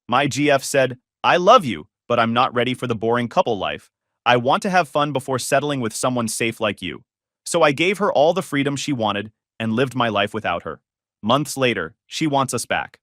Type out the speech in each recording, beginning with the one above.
My GF said, I love you, but I'm not ready for the boring couple life. I want to have fun before settling with someone safe like you. So I gave her all the freedom she wanted and lived my life without her. Months later, she wants us back.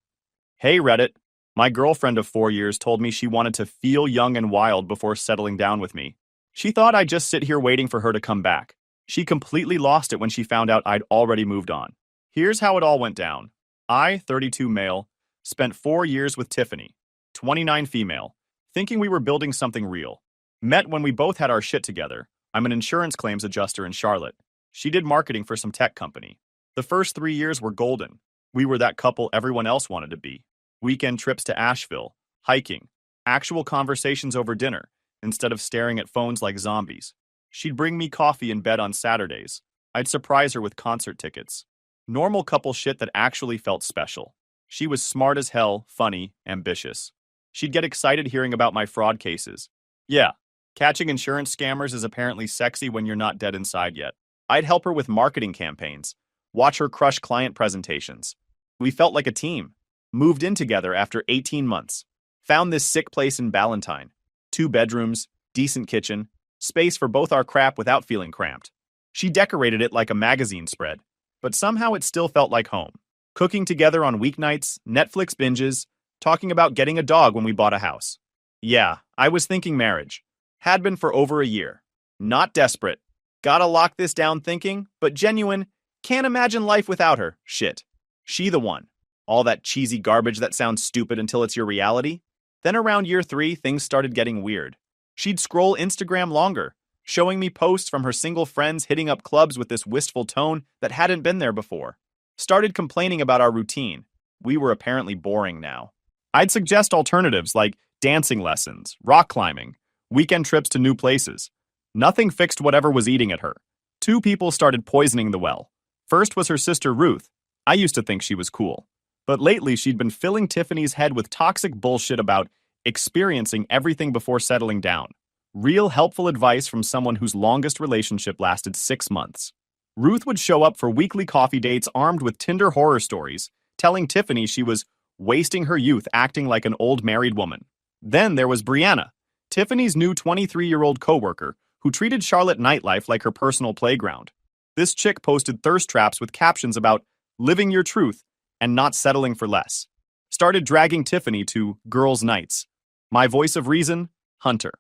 Hey Reddit, my girlfriend of 4 years told me she wanted to feel young and wild before settling down with me. She thought I'd just sit here waiting for her to come back. She completely lost it when she found out I'd already moved on. Here's how it all went down. I, 32 male, spent 4 years with Tiffany, 29 female, thinking we were building something real. Met when we both had our shit together. I'm an insurance claims adjuster in Charlotte. She did marketing for some tech company. The first 3 years were golden. We were that couple everyone else wanted to be. Weekend trips to Asheville, hiking, actual conversations over dinner, instead of staring at phones like zombies. She'd bring me coffee in bed on Saturdays. I'd surprise her with concert tickets. Normal couple shit that actually felt special. She was smart as hell, funny, ambitious. She'd get excited hearing about my fraud cases. Yeah, catching insurance scammers is apparently sexy when you're not dead inside yet. I'd help her with marketing campaigns, watch her crush client presentations. We felt like a team. Moved in together after 18 months. Found this sick place in Ballantyne. 2 bedrooms, decent kitchen, space for both our crap without feeling cramped. She decorated it like a magazine spread, but somehow it still felt like home. Cooking together on weeknights, Netflix binges, talking about getting a dog when we bought a house. Yeah, I was thinking marriage. Had been for over a year. Not desperate. Gotta lock this down thinking, but genuine, can't imagine life without her. Shit. She the one. All that cheesy garbage that sounds stupid until it's your reality. Then around year 3, things started getting weird. She'd scroll Instagram longer, showing me posts from her single friends hitting up clubs with this wistful tone that hadn't been there before. Started complaining about our routine. We were apparently boring now. I'd suggest alternatives like dancing lessons, rock climbing, weekend trips to new places. Nothing fixed whatever was eating at her. 2 people started poisoning the well. First was her sister Ruth. I used to think she was cool. But lately she'd been filling Tiffany's head with toxic bullshit about experiencing everything before settling down. Real helpful advice from someone whose longest relationship lasted 6 months. Ruth would show up for weekly coffee dates armed with Tinder horror stories, telling Tiffany she was wasting her youth acting like an old married woman. Then there was Brianna, Tiffany's new 23-year-old coworker, who treated Charlotte nightlife like her personal playground. This chick posted thirst traps with captions about living your truth and not settling for less. Started dragging Tiffany to girls' nights. My voice of reason? Hunter.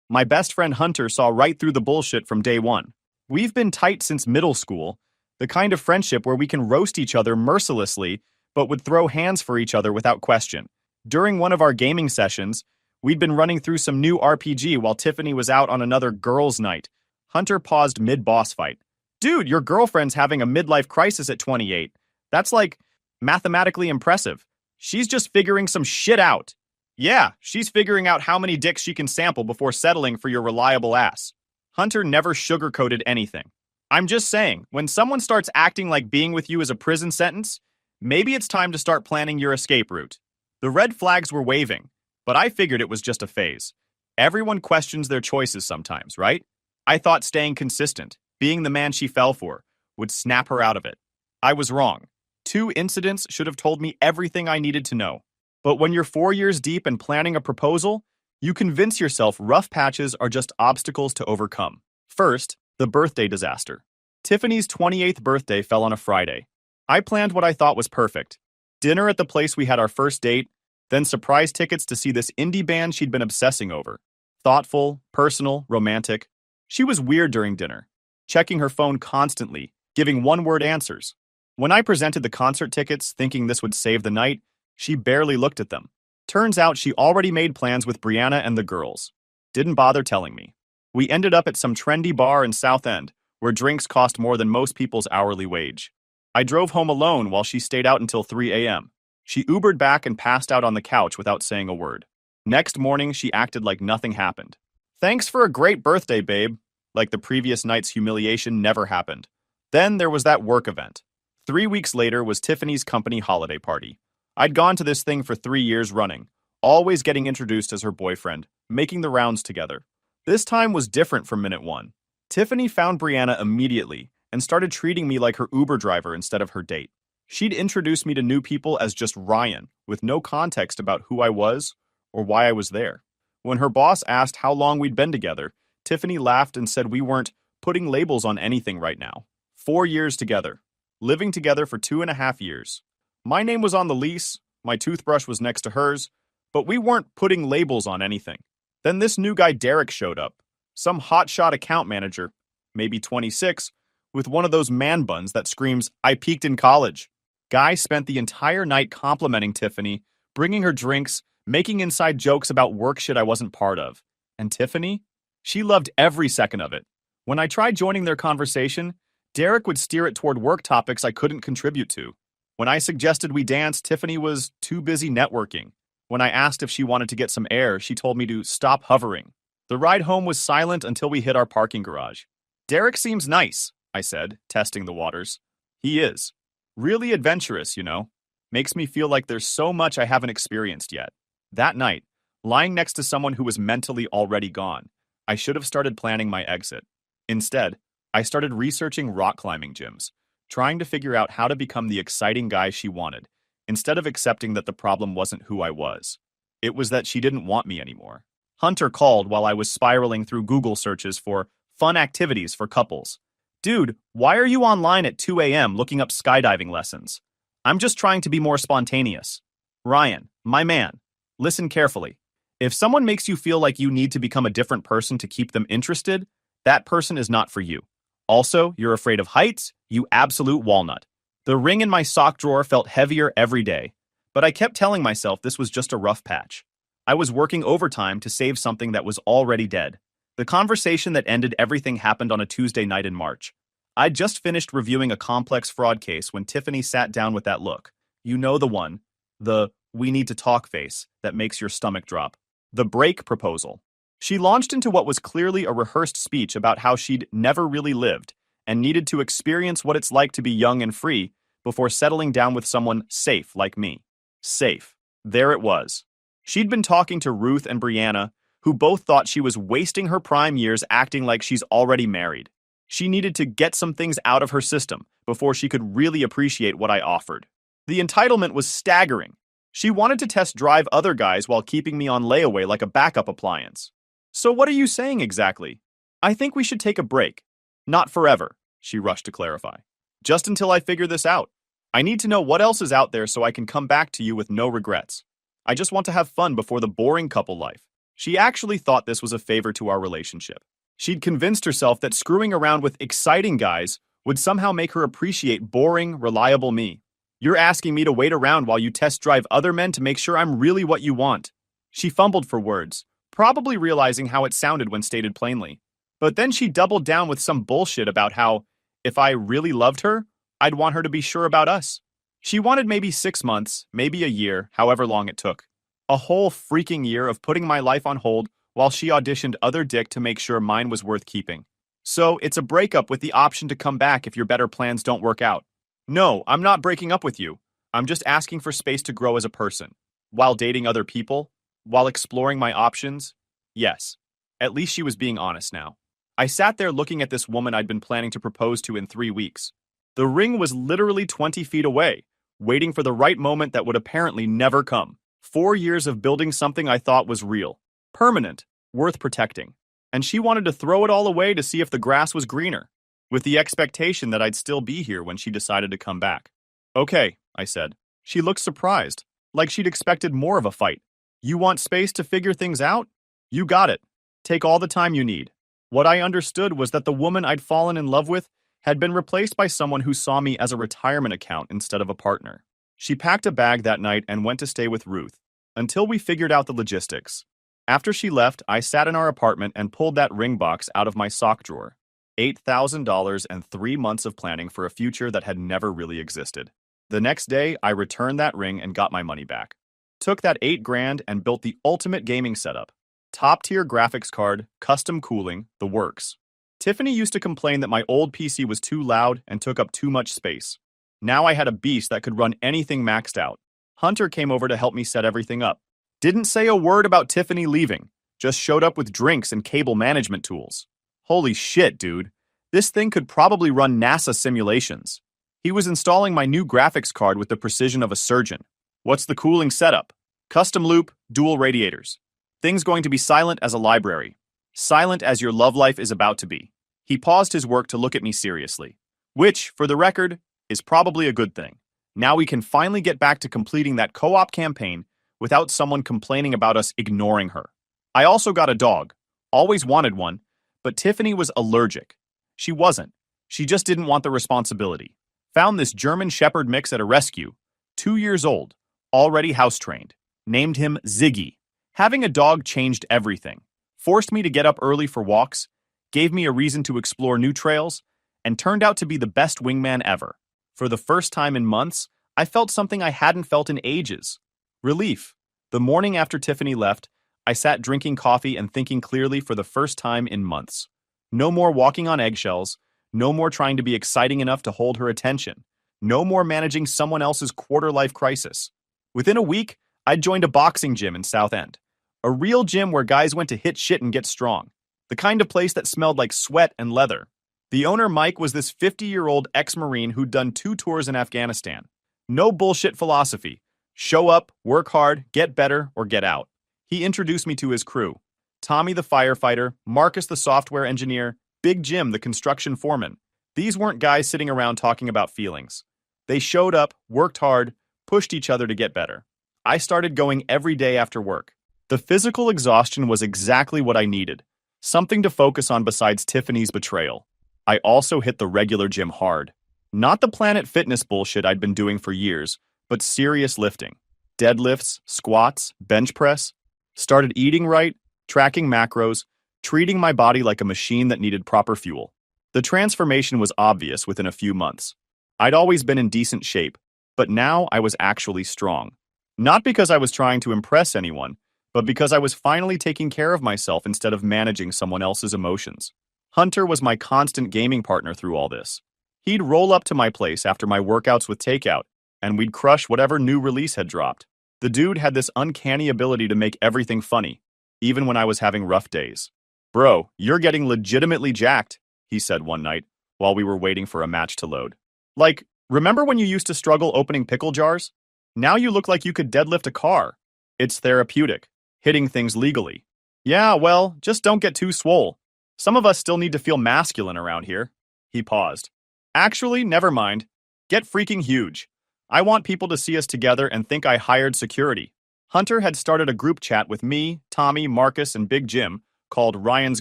My best friend Hunter saw right through the bullshit from day one. We've been tight since middle school, the kind of friendship where we can roast each other mercilessly, but would throw hands for each other without question. During one of our gaming sessions, we'd been running through some new RPG while Tiffany was out on another girls' night. Hunter paused mid-boss fight. Dude, your girlfriend's having a midlife crisis at 28. That's like mathematically impressive. She's just figuring some shit out. Yeah, she's figuring out how many dicks she can sample before settling for your reliable ass. Hunter never sugarcoated anything. I'm just saying, when someone starts acting like being with you is a prison sentence, maybe it's time to start planning your escape route. The red flags were waving, but I figured it was just a phase. Everyone questions their choices sometimes, right? I thought staying consistent, being the man she fell for, would snap her out of it. I was wrong. 2 incidents should have told me everything I needed to know. But when you're 4 years deep and planning a proposal, you convince yourself rough patches are just obstacles to overcome. First, the birthday disaster. Tiffany's 28th birthday fell on a Friday. I planned what I thought was perfect. Dinner at the place we had our first date, then surprise tickets to see this indie band she'd been obsessing over. Thoughtful, personal, romantic. She was weird during dinner, checking her phone constantly, giving one-word answers. When I presented the concert tickets thinking this would save the night, she barely looked at them. Turns out she already made plans with Brianna and the girls. Didn't bother telling me. We ended up at some trendy bar in South End, where drinks cost more than most people's hourly wage. I drove home alone while she stayed out until 3 a.m. She Ubered back and passed out on the couch without saying a word. Next morning, she acted like nothing happened. Thanks for a great birthday, babe. Like the previous night's humiliation never happened. Then there was that work event. 3 weeks later was Tiffany's company holiday party. I'd gone to this thing for 3 years running, always getting introduced as her boyfriend, making the rounds together. This time was different from minute 1. Tiffany found Brianna immediately and started treating me like her Uber driver instead of her date. She'd introduce me to new people as just Ryan, with no context about who I was or why I was there. When her boss asked how long we'd been together, Tiffany laughed and said we weren't putting labels on anything right now. 4 years together, living together for 2.5 years. My name was on the lease, my toothbrush was next to hers, but we weren't putting labels on anything. Then this new guy Derek showed up, some hotshot account manager, maybe 26, with one of those man buns that screams, "I peaked in college." Guy spent the entire night complimenting Tiffany, bringing her drinks, making inside jokes about work shit I wasn't part of. And Tiffany? She loved every second of it. When I tried joining their conversation, Derek would steer it toward work topics I couldn't contribute to. When I suggested we dance, Tiffany was too busy networking. When I asked if she wanted to get some air, she told me to stop hovering. The ride home was silent until we hit our parking garage. Derek seems nice, I said, testing the waters. He is. Really adventurous, you know. Makes me feel like there's so much I haven't experienced yet. That night, lying next to someone who was mentally already gone, I should have started planning my exit. Instead, I started researching rock climbing gyms, trying to figure out how to become the exciting guy she wanted, instead of accepting that the problem wasn't who I was. It was that she didn't want me anymore. Hunter called while I was spiraling through Google searches for fun activities for couples. Dude, why are you online at 2 a.m. looking up skydiving lessons? I'm just trying to be more spontaneous. Ryan, my man, listen carefully. If someone makes you feel like you need to become a different person to keep them interested, that person is not for you. Also, you're afraid of heights, you absolute walnut. The ring in my sock drawer felt heavier every day, but I kept telling myself this was just a rough patch. I was working overtime to save something that was already dead. The conversation that ended everything happened on a Tuesday night in March. I'd just finished reviewing a complex fraud case when Tiffany sat down with that look. You know the one. The "we need to talk" face that makes your stomach drop. The break proposal. She launched into what was clearly a rehearsed speech about how she'd never really lived and needed to experience what it's like to be young and free before settling down with someone safe like me. Safe. There it was. She'd been talking to Ruth and Brianna, who both thought she was wasting her prime years acting like she's already married. She needed to get some things out of her system before she could really appreciate what I offered. The entitlement was staggering. She wanted to test drive other guys while keeping me on layaway like a backup appliance. So what are you saying exactly? I think we should take a break. Not forever, she rushed to clarify. Just until I figure this out. I need to know what else is out there so I can come back to you with no regrets. I just want to have fun before the boring couple life. She actually thought this was a favor to our relationship. She'd convinced herself that screwing around with exciting guys would somehow make her appreciate boring, reliable me. You're asking me to wait around while you test drive other men to make sure I'm really what you want. She fumbled for words, probably realizing how it sounded when stated plainly. But then she doubled down with some bullshit about how, if I really loved her, I'd want her to be sure about us. She wanted maybe 6 months, maybe a year, however long it took. A whole freaking year of putting my life on hold while she auditioned other dick to make sure mine was worth keeping. So it's a breakup with the option to come back if your better plans don't work out. No, I'm not breaking up with you. I'm just asking for space to grow as a person. While dating other people, while exploring my options, yes. At least she was being honest now. I sat there looking at this woman I'd been planning to propose to in 3 weeks. The ring was literally 20 feet away, waiting for the right moment that would apparently never come. 4 years of building something I thought was real, permanent, worth protecting. And she wanted to throw it all away to see if the grass was greener, with the expectation that I'd still be here when she decided to come back. Okay, I said. She looked surprised, like she'd expected more of a fight. You want space to figure things out? You got it. Take all the time you need. What I understood was that the woman I'd fallen in love with had been replaced by someone who saw me as a retirement account instead of a partner. She packed a bag that night and went to stay with Ruth, until we figured out the logistics. After she left, I sat in our apartment and pulled that ring box out of my sock drawer. $8,000 and 3 months of planning for a future that had never really existed. The next day, I returned that ring and got my money back. Took that $8,000 and built the ultimate gaming setup. Top-tier graphics card, custom cooling, the works. Tiffany used to complain that my old PC was too loud and took up too much space. Now I had a beast that could run anything maxed out. Hunter came over to help me set everything up. Didn't say a word about Tiffany leaving, just showed up with drinks and cable management tools. Holy shit, dude. This thing could probably run NASA simulations. He was installing my new graphics card with the precision of a surgeon. What's the cooling setup? Custom loop, dual radiators. Things going to be silent as a library. Silent as your love life is about to be. He paused his work to look at me seriously. Which, for the record, is probably a good thing. Now we can finally get back to completing that co-op campaign without someone complaining about us ignoring her. I also got a dog. Always wanted one, but Tiffany was allergic. She wasn't. She just didn't want the responsibility. Found this German Shepherd mix at a rescue. 2 years old. Already house-trained. Named him Ziggy. Having a dog changed everything. Forced me to get up early for walks, gave me a reason to explore new trails, and turned out to be the best wingman ever. For the first time in months, I felt something I hadn't felt in ages. Relief. The morning after Tiffany left, I sat drinking coffee and thinking clearly for the first time in months. No more walking on eggshells, no more trying to be exciting enough to hold her attention, no more managing someone else's quarter-life crisis. Within a week, I'd joined a boxing gym in South End. A real gym where guys went to hit shit and get strong. The kind of place that smelled like sweat and leather. The owner, Mike, was this 50-year-old ex-Marine who'd done 2 tours in Afghanistan. No bullshit philosophy. Show up, work hard, get better, or get out. He introduced me to his crew. Tommy the firefighter, Marcus the software engineer, Big Jim the construction foreman. These weren't guys sitting around talking about feelings. They showed up, worked hard, pushed each other to get better. I started going every day after work. The physical exhaustion was exactly what I needed. Something to focus on besides Tiffany's betrayal. I also hit the regular gym hard. Not the Planet Fitness bullshit I'd been doing for years, but serious lifting. Deadlifts, squats, bench press. Started eating right, tracking macros, treating my body like a machine that needed proper fuel. The transformation was obvious within a few months. I'd always been in decent shape, but now I was actually strong. Not because I was trying to impress anyone, but because I was finally taking care of myself instead of managing someone else's emotions. Hunter was my constant gaming partner through all this. He'd roll up to my place after my workouts with takeout, and we'd crush whatever new release had dropped. The dude had this uncanny ability to make everything funny, even when I was having rough days. "Bro, you're getting legitimately jacked," he said one night, while we were waiting for a match to load. "Like, remember when you used to struggle opening pickle jars? Now you look like you could deadlift a car. It's therapeutic, hitting things legally. Yeah, well, just don't get too swole. Some of us still need to feel masculine around here." He paused. "Actually, never mind. Get freaking huge. I want people to see us together and think I hired security." Hunter had started a group chat with me, Tommy, Marcus, and Big Jim called Ryan's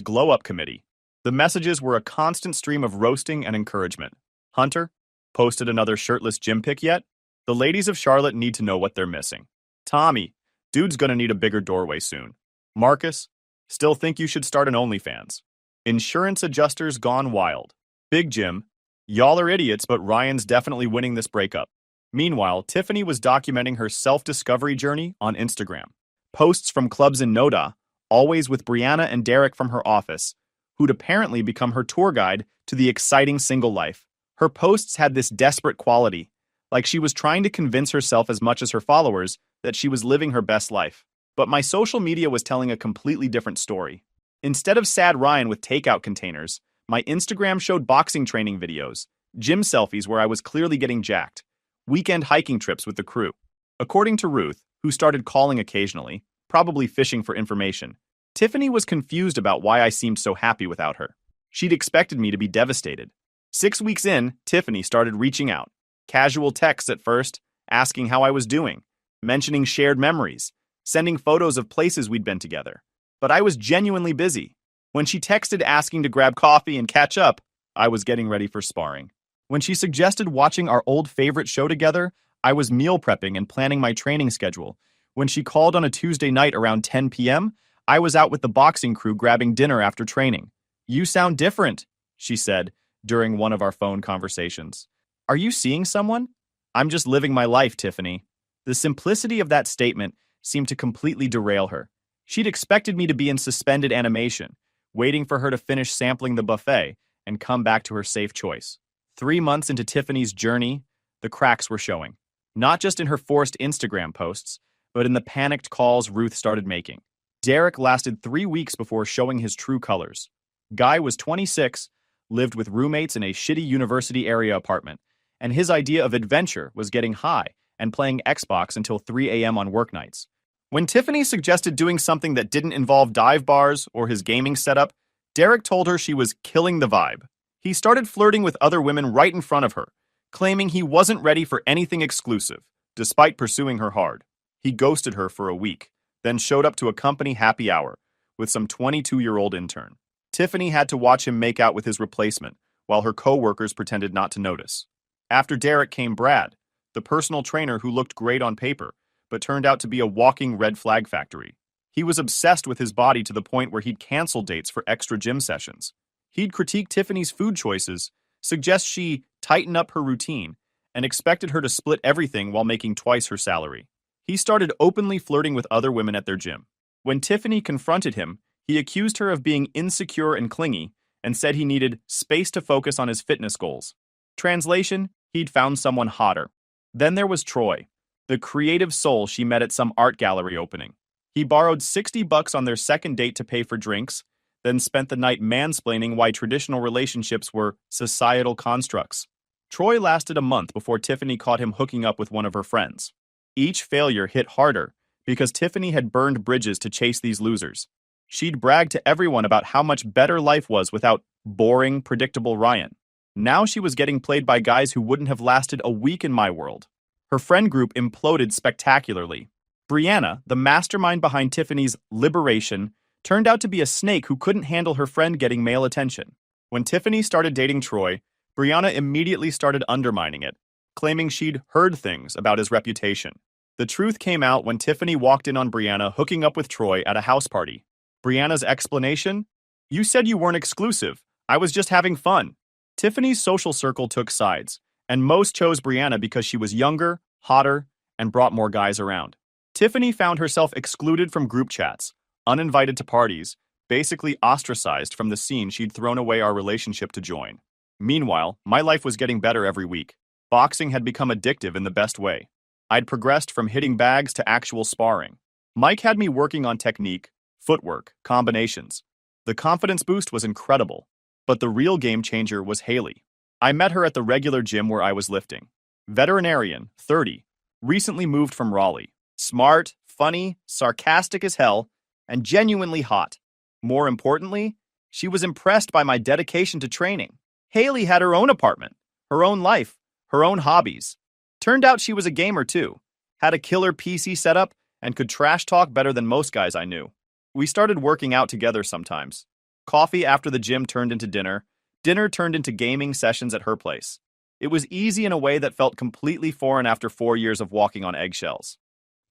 Glow Up Committee. The messages were a constant stream of roasting and encouragement. "Hunter, posted another shirtless gym pic yet? The ladies of Charlotte need to know what they're missing." "Tommy, dude's gonna need a bigger doorway soon." "Marcus, still think you should start an OnlyFans." Insurance adjusters gone wild. Big Jim, y'all are idiots, but Ryan's definitely winning this breakup. Meanwhile, Tiffany was documenting her self-discovery journey on Instagram. Posts from clubs in Noda, always with Brianna and Derek from her office, who'd apparently become her tour guide to the exciting single life. Her posts had this desperate quality, like she was trying to convince herself as much as her followers that she was living her best life. But my social media was telling a completely different story. Instead of sad Ryan with takeout containers, my Instagram showed boxing training videos, gym selfies where I was clearly getting jacked, weekend hiking trips with the crew. According to Ruth, who started calling occasionally, probably fishing for information, Tiffany was confused about why I seemed so happy without her. She'd expected me to be devastated. 6 weeks in, Tiffany started reaching out. Casual texts at first, asking how I was doing, mentioning shared memories, sending photos of places we'd been together. But I was genuinely busy. When she texted asking to grab coffee and catch up, I was getting ready for sparring. When she suggested watching our old favorite show together, I was meal prepping and planning my training schedule. When she called on a Tuesday night around 10 p.m., I was out with the boxing crew grabbing dinner after training. "You sound different," she said during one of our phone conversations. "Are you seeing someone?" "I'm just living my life, Tiffany." The simplicity of that statement seemed to completely derail her. She'd expected me to be in suspended animation, waiting for her to finish sampling the buffet and come back to her safe choice. 3 months into Tiffany's journey, the cracks were showing. Not just in her forced Instagram posts, but in the panicked calls Ruth started making. Derek lasted 3 weeks before showing his true colors. Guy was 26, lived with roommates in a shitty university area apartment, and his idea of adventure was getting high and playing Xbox until 3 a.m. on work nights. When Tiffany suggested doing something that didn't involve dive bars or his gaming setup, Derek told her she was killing the vibe. He started flirting with other women right in front of her, claiming he wasn't ready for anything exclusive, despite pursuing her hard. He ghosted her for a week, then showed up to a company happy hour with some 22-year-old intern. Tiffany had to watch him make out with his replacement, while her co-workers pretended not to notice. After Derek came Brad, the personal trainer who looked great on paper, but turned out to be a walking red flag factory. He was obsessed with his body to the point where he'd cancel dates for extra gym sessions. He'd critique Tiffany's food choices, suggest she tighten up her routine, and expected her to split everything while making twice her salary. He started openly flirting with other women at their gym. When Tiffany confronted him, he accused her of being insecure and clingy and said he needed space to focus on his fitness goals. Translation, he'd found someone hotter. Then there was Troy, the creative soul she met at some art gallery opening. He borrowed $60 on their second date to pay for drinks, then spent the night mansplaining why traditional relationships were societal constructs. Troy lasted a month before Tiffany caught him hooking up with one of her friends. Each failure hit harder because Tiffany had burned bridges to chase these losers. She'd bragged to everyone about how much better life was without boring, predictable Ryan. Now she was getting played by guys who wouldn't have lasted a week in my world. Her friend group imploded spectacularly. Brianna, the mastermind behind Tiffany's liberation, turned out to be a snake who couldn't handle her friend getting male attention. When Tiffany started dating Troy, Brianna immediately started undermining it, claiming she'd heard things about his reputation. The truth came out when Tiffany walked in on Brianna hooking up with Troy at a house party. Brianna's explanation? "You said you weren't exclusive. I was just having fun." Tiffany's social circle took sides, and most chose Brianna because she was younger, hotter, and brought more guys around. Tiffany found herself excluded from group chats, uninvited to parties, basically ostracized from the scene she'd thrown away our relationship to join. Meanwhile, my life was getting better every week. Boxing had become addictive in the best way. I'd progressed from hitting bags to actual sparring. Mike had me working on technique, footwork, combinations. The confidence boost was incredible, but the real game changer was Haley. I met her at the regular gym where I was lifting. Veterinarian, 30, recently moved from Raleigh. Smart, funny, sarcastic as hell, and genuinely hot. More importantly, she was impressed by my dedication to training. Haley had her own apartment, her own life, her own hobbies. Turned out she was a gamer too, had a killer PC setup, and could trash talk better than most guys I knew. We started working out together sometimes. Coffee after the gym turned into dinner. Dinner turned into gaming sessions at her place. It was easy in a way that felt completely foreign after 4 years of walking on eggshells.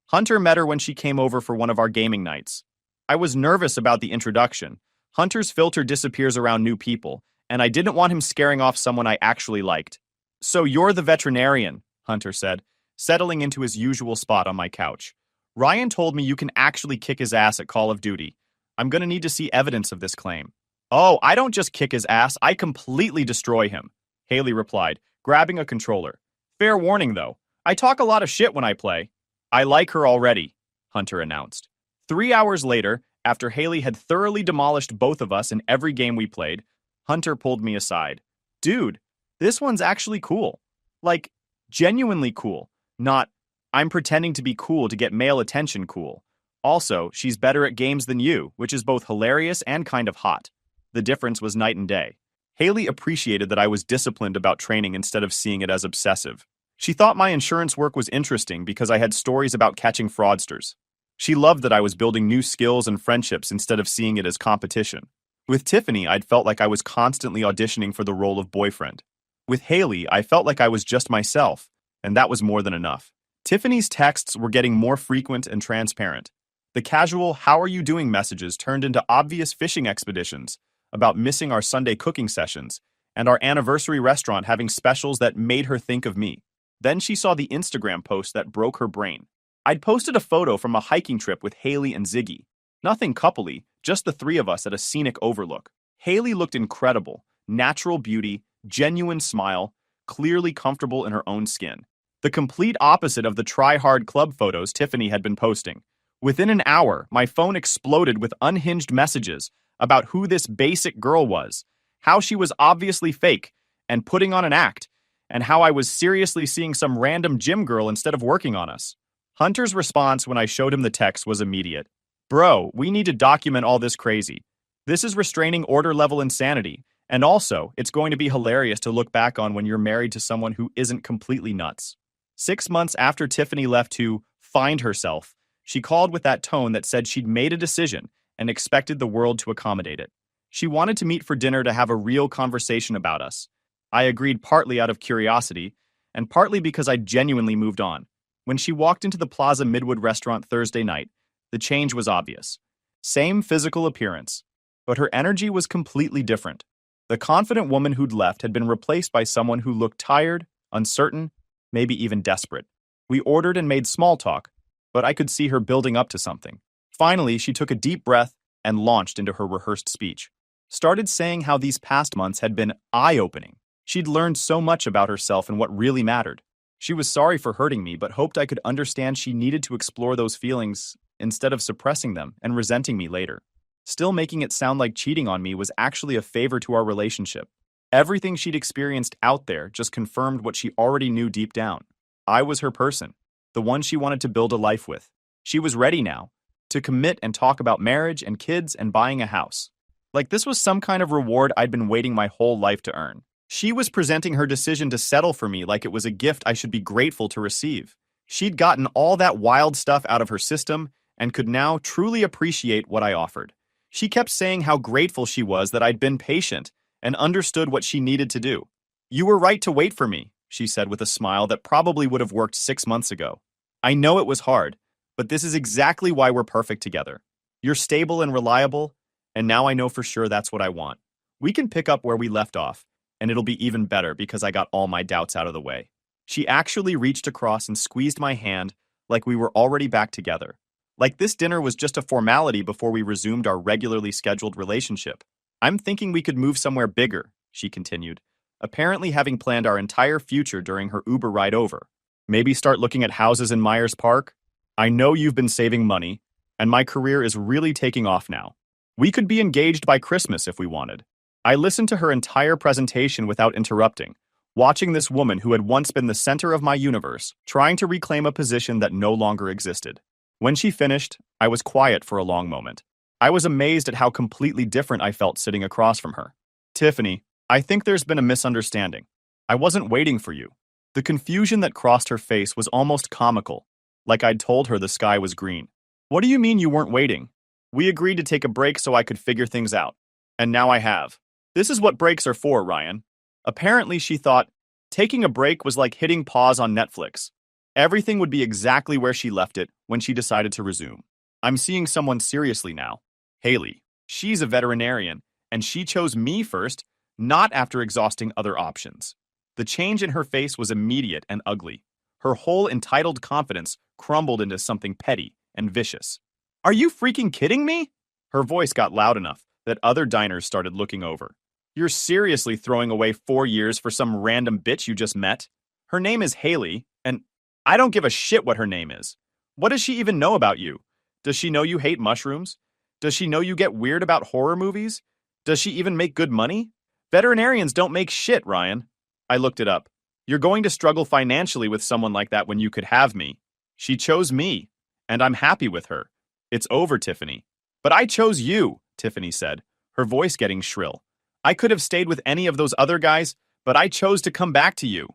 Hunter met her when she came over for one of our gaming nights. I was nervous about the introduction. Hunter's filter disappears around new people, and I didn't want him scaring off someone I actually liked. "So you're the veterinarian," Hunter said, settling into his usual spot on my couch. "Ryan told me you can actually kick his ass at Call of Duty. I'm gonna need to see evidence of this claim." "Oh, I don't just kick his ass, I completely destroy him," Haley replied, grabbing a controller. "Fair warning, though. I talk a lot of shit when I play." "I like her already," Hunter announced. 3 hours later, after Haley had thoroughly demolished both of us in every game we played, Hunter pulled me aside. "Dude, this one's actually cool. Like, genuinely cool. Not, I'm pretending to be cool to get male attention cool. Also, she's better at games than you, which is both hilarious and kind of hot." The difference was night and day. Haley appreciated that I was disciplined about training instead of seeing it as obsessive. She thought my insurance work was interesting because I had stories about catching fraudsters. She loved that I was building new skills and friendships instead of seeing it as competition. With Tiffany, I'd felt like I was constantly auditioning for the role of boyfriend. With Haley, I felt like I was just myself, and that was more than enough. Tiffany's texts were getting more frequent and transparent. The casual "how are you doing" messages turned into obvious fishing expeditions about missing our Sunday cooking sessions and our anniversary restaurant having specials that made her think of me. Then she saw the Instagram post that broke her brain. I'd posted a photo from a hiking trip with Haley and Ziggy. Nothing coupley, just the three of us at a scenic overlook. Haley looked incredible, natural beauty, genuine smile, clearly comfortable in her own skin. The complete opposite of the try-hard club photos Tiffany had been posting. Within an hour, my phone exploded with unhinged messages about who this basic girl was, how she was obviously fake and putting on an act, and how I was seriously seeing some random gym girl instead of working on us. Hunter's response when I showed him the text was immediate. Bro, we need to document all this crazy. This is restraining order level insanity, and also, it's going to be hilarious to look back on when you're married to someone who isn't completely nuts. 6 months after Tiffany left to find herself, she called with that tone that said she'd made a decision and expected the world to accommodate it. She wanted to meet for dinner to have a real conversation about us. I agreed partly out of curiosity, and partly because I genuinely moved on. When she walked into the Plaza Midwood restaurant Thursday night, the change was obvious. Same physical appearance, but her energy was completely different. The confident woman who'd left had been replaced by someone who looked tired, uncertain, maybe even desperate. We ordered and made small talk, but I could see her building up to something. Finally, she took a deep breath and launched into her rehearsed speech. Started saying how these past months had been eye-opening. She'd learned so much about herself and what really mattered. She was sorry for hurting me, but hoped I could understand she needed to explore those feelings instead of suppressing them and resenting me later. Still making it sound like cheating on me was actually a favor to our relationship. Everything she'd experienced out there just confirmed what she already knew deep down. I was her person, the one she wanted to build a life with. She was ready now, to commit and talk about marriage and kids and buying a house. Like this was some kind of reward I'd been waiting my whole life to earn. She was presenting her decision to settle for me like it was a gift I should be grateful to receive. She'd gotten all that wild stuff out of her system and could now truly appreciate what I offered. She kept saying how grateful she was that I'd been patient and understood what she needed to do. You were right to wait for me, she said with a smile that probably would have worked 6 months ago. I know it was hard, but this is exactly why we're perfect together. You're stable and reliable, and now I know for sure that's what I want. We can pick up where we left off, and it'll be even better because I got all my doubts out of the way. She actually reached across and squeezed my hand like we were already back together. Like this dinner was just a formality before we resumed our regularly scheduled relationship. I'm thinking we could move somewhere bigger, she continued, apparently having planned our entire future during her Uber ride over. Maybe start looking at houses in Myers Park? I know you've been saving money, and my career is really taking off now. We could be engaged by Christmas if we wanted. I listened to her entire presentation without interrupting, watching this woman who had once been the center of my universe, trying to reclaim a position that no longer existed. When she finished, I was quiet for a long moment. I was amazed at how completely different I felt sitting across from her. Tiffany, I think there's been a misunderstanding. I wasn't waiting for you. The confusion that crossed her face was almost comical, like I'd told her the sky was green. What do you mean you weren't waiting? We agreed to take a break so I could figure things out. And now I have. This is what breaks are for, Ryan. Apparently, she thought taking a break was like hitting pause on Netflix. Everything would be exactly where she left it when she decided to resume. I'm seeing someone seriously now. Haley. She's a veterinarian, and she chose me first, not after exhausting other options. The change in her face was immediate and ugly. Her whole entitled confidence crumbled into something petty and vicious. Are you freaking kidding me? Her voice got loud enough that other diners started looking over. You're seriously throwing away 4 years for some random bitch you just met? Her name is Haley, and I don't give a shit what her name is. What does she even know about you? Does she know you hate mushrooms? Does she know you get weird about horror movies? Does she even make good money? Veterinarians don't make shit, Ryan. I looked it up. You're going to struggle financially with someone like that when you could have me. She chose me, and I'm happy with her. It's over, Tiffany. But I chose you, Tiffany said, her voice getting shrill. I could have stayed with any of those other guys, but I chose to come back to you.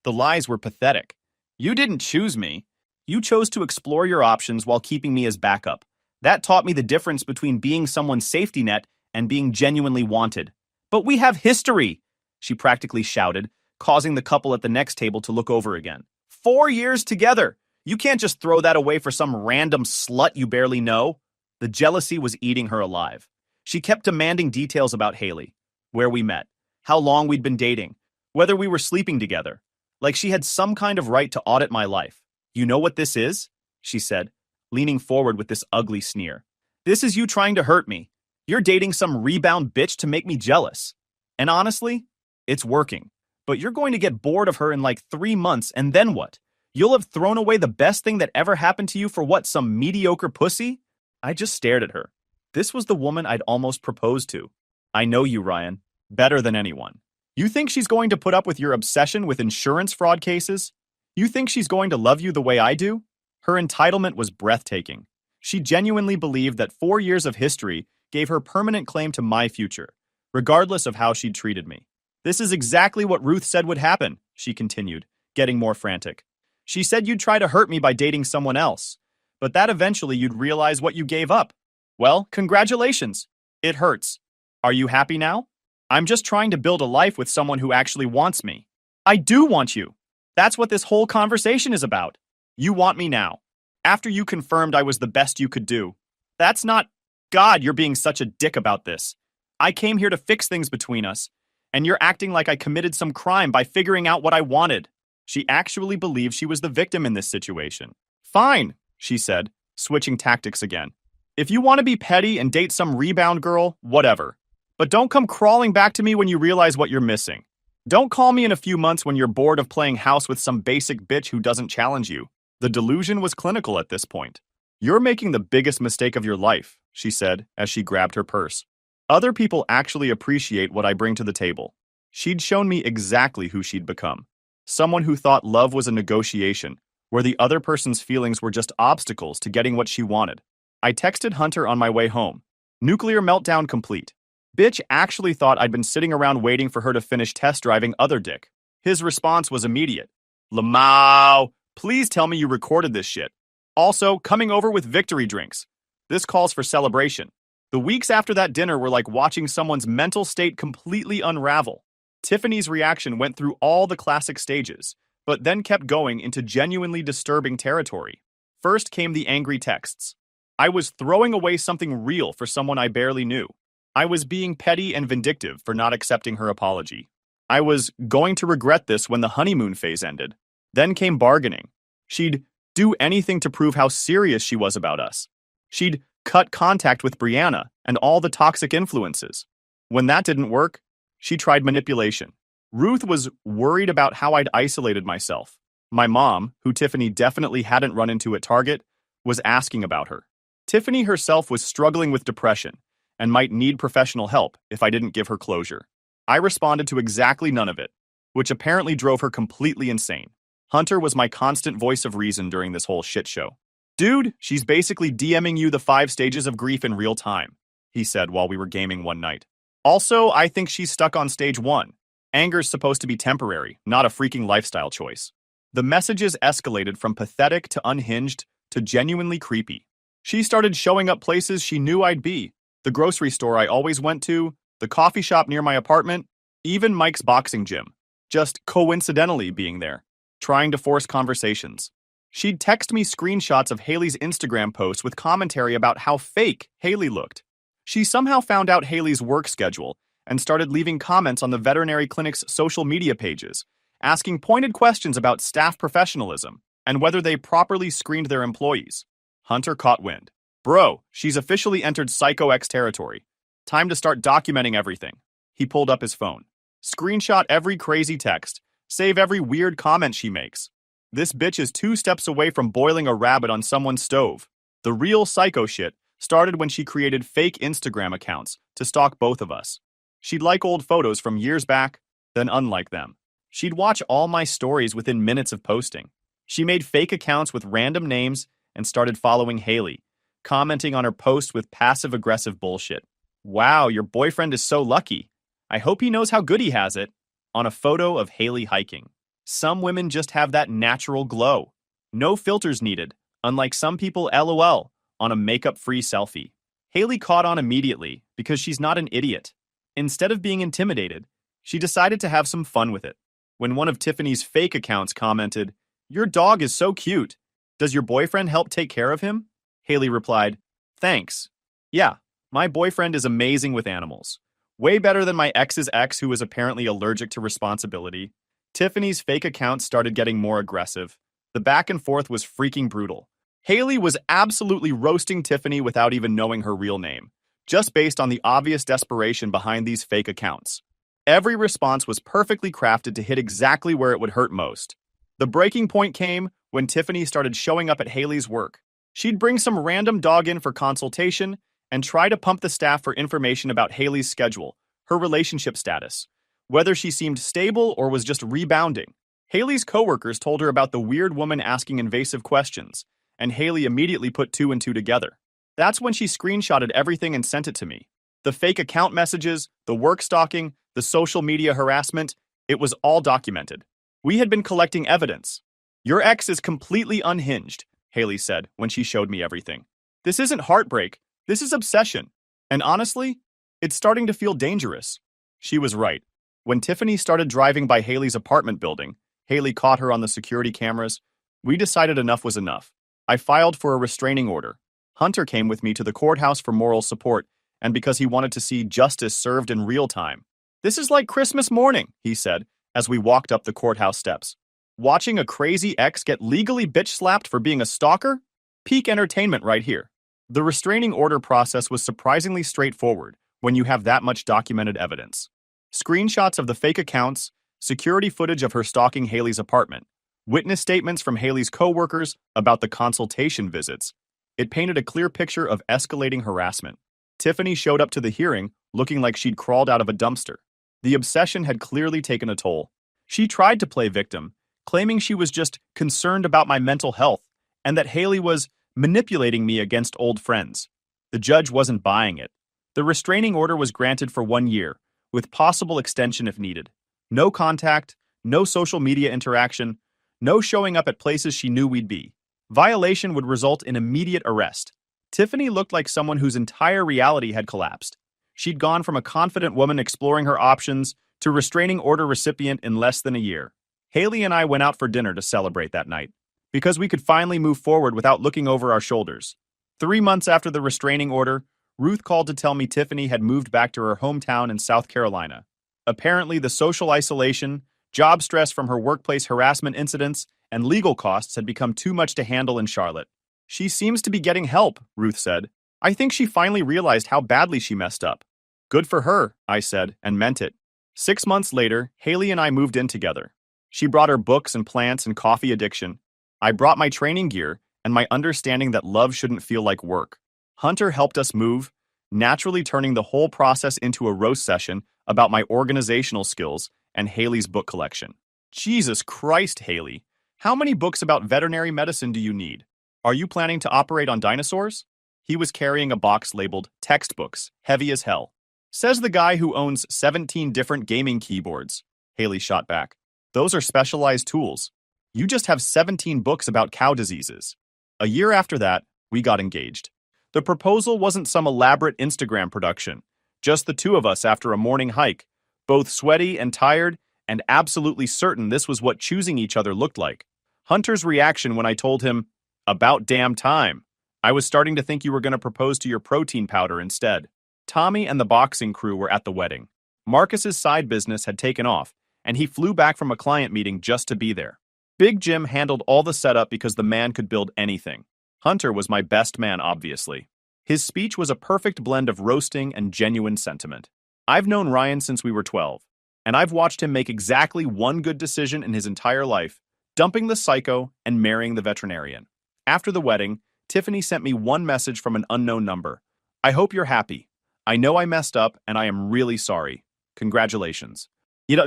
The lies were pathetic. You didn't choose me. You chose to explore your options while keeping me as backup. That taught me the difference between being someone's safety net and being genuinely wanted. But we have history, she practically shouted, causing the couple at the next table to look over again. 4 years together. You can't just throw that away for some random slut you barely know. The jealousy was eating her alive. She kept demanding details about Haley, where we met, how long we'd been dating, whether we were sleeping together. Like she had some kind of right to audit my life. You know what this is? She said, leaning forward with this ugly sneer. This is you trying to hurt me. You're dating some rebound bitch to make me jealous. And honestly, it's working. But you're going to get bored of her in like 3 months, and then what? You'll have thrown away the best thing that ever happened to you for what, some mediocre pussy? I just stared at her. This was the woman I'd almost proposed to. I know you, Ryan, better than anyone. You think she's going to put up with your obsession with insurance fraud cases? You think she's going to love you the way I do? Her entitlement was breathtaking. She genuinely believed that 4 years of history gave her permanent claim to my future, regardless of how she'd treated me. This is exactly what Ruth said would happen, she continued, getting more frantic. She said you'd try to hurt me by dating someone else, but that eventually you'd realize what you gave up. Well, congratulations. It hurts. Are you happy now? I'm just trying to build a life with someone who actually wants me. I do want you. That's what this whole conversation is about. You want me now. After you confirmed I was the best you could do. That's not... God, you're being such a dick about this. I came here to fix things between us, and you're acting like I committed some crime by figuring out what I wanted. She actually believed she was the victim in this situation. Fine, she said, switching tactics again. If you want to be petty and date some rebound girl, whatever. But don't come crawling back to me when you realize what you're missing. Don't call me in a few months when you're bored of playing house with some basic bitch who doesn't challenge you. The delusion was clinical at this point. You're making the biggest mistake of your life, she said as she grabbed her purse. Other people actually appreciate what I bring to the table. She'd shown me exactly who she'd become. Someone who thought love was a negotiation, where the other person's feelings were just obstacles to getting what she wanted. I texted Hunter on my way home. Nuclear meltdown complete. Bitch actually thought I'd been sitting around waiting for her to finish test driving other dick. His response was immediate. Lamau, please tell me you recorded this shit. Also, coming over with victory drinks. This calls for celebration. The weeks after that dinner were like watching someone's mental state completely unravel. Tiffany's reaction went through all the classic stages, but then kept going into genuinely disturbing territory. First came the angry texts. I was throwing away something real for someone I barely knew. I was being petty and vindictive for not accepting her apology. I was going to regret this when the honeymoon phase ended. Then came bargaining. She'd do anything to prove how serious she was about us. She'd cut contact with Brianna and all the toxic influences. When that didn't work, she tried manipulation. Ruth was worried about how I'd isolated myself. My mom, who Tiffany definitely hadn't run into at Target, was asking about her. Tiffany herself was struggling with depression and might need professional help if I didn't give her closure. I responded to exactly none of it, which apparently drove her completely insane. Hunter was my constant voice of reason during this whole shit show. Dude, she's basically DMing you the 5 stages of grief in real time, he said while we were gaming one night. Also, I think she's stuck on stage 1. Anger's supposed to be temporary, not a freaking lifestyle choice. The messages escalated from pathetic to unhinged to genuinely creepy. She started showing up places she knew I'd be. The grocery store I always went to, the coffee shop near my apartment, even Mike's boxing gym. Just coincidentally being there, trying to force conversations. She'd text me screenshots of Haley's Instagram posts with commentary about how fake Haley looked. She somehow found out Haley's work schedule and started leaving comments on the veterinary clinic's social media pages, asking pointed questions about staff professionalism and whether they properly screened their employees. Hunter caught wind. Bro, she's officially entered Psycho X territory. Time to start documenting everything. He pulled up his phone. Screenshot every crazy text. Save every weird comment she makes. This bitch is 2 steps away from boiling a rabbit on someone's stove. The real psycho shit started when she created fake Instagram accounts to stalk both of us. She'd like old photos from years back, then unlike them. She'd watch all my stories within minutes of posting. She made fake accounts with random names and started following Haley, commenting on her posts with passive-aggressive bullshit. Wow, your boyfriend is so lucky. I hope he knows how good he has it. On a photo of Haley hiking. Some women just have that natural glow. No filters needed, unlike some people LOL on a makeup-free selfie. Haley caught on immediately because she's not an idiot. Instead of being intimidated, she decided to have some fun with it. When one of Tiffany's fake accounts commented, "Your dog is so cute. Does your boyfriend help take care of him?" Haley replied, "Thanks. Yeah, my boyfriend is amazing with animals. Way better than my ex's ex who was apparently allergic to responsibility." Tiffany's fake account started getting more aggressive. The back and forth was freaking brutal. Haley was absolutely roasting Tiffany without even knowing her real name, just based on the obvious desperation behind these fake accounts. Every response was perfectly crafted to hit exactly where it would hurt most. The breaking point came when Tiffany started showing up at Haley's work. She'd bring some random dog in for consultation and try to pump the staff for information about Haley's schedule, her relationship status, whether she seemed stable or was just rebounding. Haley's coworkers told her about the weird woman asking invasive questions, and Haley immediately put two and two together. That's when she screenshotted everything and sent it to me. The fake account messages, the work stalking, the social media harassment, it was all documented. We had been collecting evidence. Your ex is completely unhinged, Haley said when she showed me everything. This isn't heartbreak, this is obsession. And honestly, it's starting to feel dangerous. She was right. When Tiffany started driving by Haley's apartment building, Haley caught her on the security cameras. We decided enough was enough. I filed for a restraining order. Hunter came with me to the courthouse for moral support, and because he wanted to see justice served in real time. This is like Christmas morning, he said, as we walked up the courthouse steps. Watching a crazy ex get legally bitch-slapped for being a stalker? Peak entertainment right here. The restraining order process was surprisingly straightforward when you have that much documented evidence. Screenshots of the fake accounts, security footage of her stalking Haley's apartment, witness statements from Haley's coworkers about the consultation visits. It painted a clear picture of escalating harassment. Tiffany showed up to the hearing looking like she'd crawled out of a dumpster. The obsession had clearly taken a toll. She tried to play victim, claiming she was just concerned about my mental health and that Haley was manipulating me against old friends. The judge wasn't buying it. The restraining order was granted for 1 year, with possible extension if needed. No contact, no social media interaction, no showing up at places she knew we'd be. Violation would result in immediate arrest. Tiffany looked like someone whose entire reality had collapsed. She'd gone from a confident woman exploring her options to restraining order recipient in less than a year. Haley and I went out for dinner to celebrate that night, because we could finally move forward without looking over our shoulders. 3 months after the restraining order, Ruth called to tell me Tiffany had moved back to her hometown in South Carolina. Apparently, the social isolation, job stress from her workplace harassment incidents, and legal costs had become too much to handle in Charlotte. She seems to be getting help, Ruth said. I think she finally realized how badly she messed up. Good for her, I said, and meant it. 6 months later, Haley and I moved in together. She brought her books and plants and coffee addiction. I brought my training gear and my understanding that love shouldn't feel like work. Hunter helped us move, naturally turning the whole process into a roast session about my organizational skills and Haley's book collection. Jesus Christ, Haley. How many books about veterinary medicine do you need? Are you planning to operate on dinosaurs? He was carrying a box labeled textbooks, heavy as hell. Says the guy who owns 17 different gaming keyboards. Haley shot back. Those are specialized tools. You just have 17 books about cow diseases. A year after that, we got engaged. The proposal wasn't some elaborate Instagram production, just the two of us after a morning hike, both sweaty and tired, and absolutely certain this was what choosing each other looked like. Hunter's reaction when I told him, "About damn time. I was starting to think you were going to propose to your protein powder instead." Tommy and the boxing crew were at the wedding. Marcus's side business had taken off, and he flew back from a client meeting just to be there. Big Jim handled all the setup because the man could build anything. Hunter was my best man, obviously. His speech was a perfect blend of roasting and genuine sentiment. I've known Ryan since we were 12, and I've watched him make exactly one good decision in his entire life, dumping the psycho and marrying the veterinarian. After the wedding, Tiffany sent me one message from an unknown number. I hope you're happy. I know I messed up, and I am really sorry. Congratulations.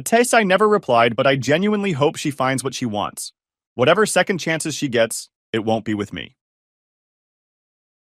Tess, I never replied, but I genuinely hope she finds what she wants. Whatever second chances she gets, it won't be with me.